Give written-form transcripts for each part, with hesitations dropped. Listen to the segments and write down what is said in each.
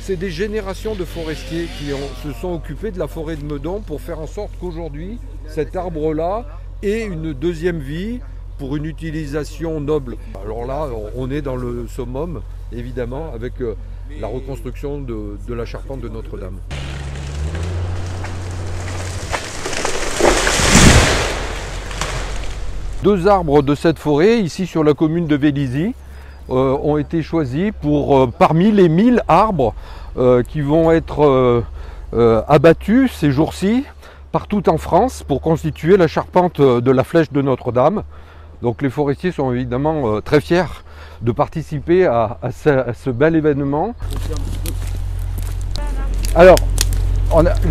c'est des générations de forestiers qui se sont occupés de la forêt de Meudon pour faire en sorte qu'aujourd'hui, cet arbre-là ait une deuxième vie pour une utilisation noble. Alors là, on est dans le summum, évidemment, avec la reconstruction de la charpente de Notre-Dame. Deux arbres de cette forêt, ici sur la commune de Vélizy, ont été choisis parmi les 1000 arbres qui vont être abattus ces jours-ci partout en France pour constituer la charpente de la flèche de Notre-Dame. Donc les forestiers sont évidemment très fiers de participer à ce bel événement. Alors,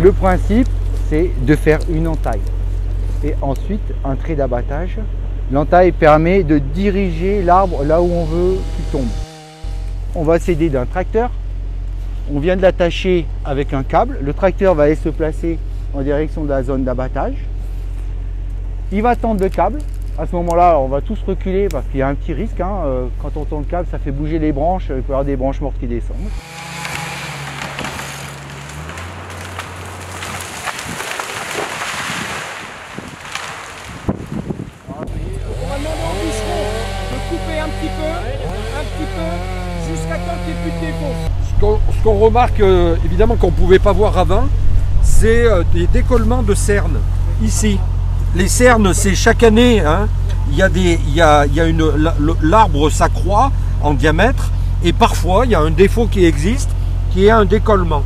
le principe, c'est de faire une entaille et ensuite un trait d'abattage. L'entaille permet de diriger l'arbre là où on veut qu'il tombe. On va s'aider d'un tracteur. On vient de l'attacher avec un câble. Le tracteur va aller se placer en direction de la zone d'abattage. Il va tendre le câble. À ce moment-là, on va tous reculer parce qu'il y a un petit risque. Quand on tend le câble, ça fait bouger les branches. Il peut y avoir des branches mortes qui descendent. On va demander au bûcheron de couper un petit peu, jusqu'à temps qu'il n'y ait plus de défaut. Ce qu'on remarque, évidemment, qu'on ne pouvait pas voir avant, c'est des décollements de cernes, ici. Les cernes, c'est chaque année, l'arbre s'accroît en diamètre et parfois il y a un défaut qui existe, qui est un décollement.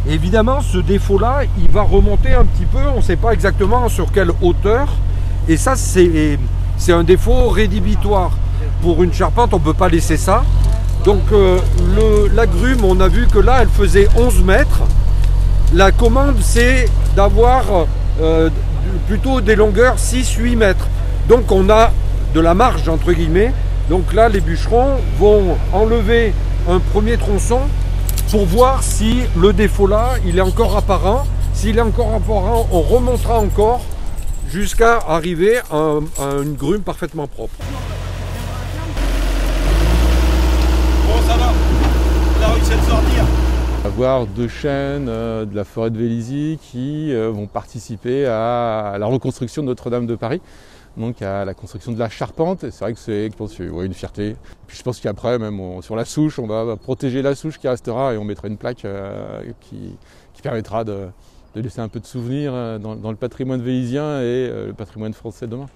Et évidemment, ce défaut-là, il va remonter un petit peu, on ne sait pas exactement sur quelle hauteur. Et ça, c'est un défaut rédhibitoire. Pour une charpente, on ne peut pas laisser ça. Donc l'agrume, on a vu que là, elle faisait 11 mètres. La commande, c'est d'avoir plutôt des longueurs 6-8 mètres. Donc on a de la marge, entre guillemets. Donc là, les bûcherons vont enlever un premier tronçon pour voir si le défaut là, il est encore apparent. S'il est encore apparent, on remontera encore jusqu'à arriver à une grume parfaitement propre. Bon, ça va, on a réussi à le sortir. Avoir deux chênes de la forêt de Vélizy qui vont participer à la reconstruction de Notre-Dame de Paris, donc à la construction de la charpente. C'est vrai que c'est une fierté. Et puis je pense qu'après, même sur la souche, on va protéger la souche qui restera et on mettra une plaque qui permettra de laisser un peu de souvenirs dans le patrimoine vélisien et le patrimoine français demain.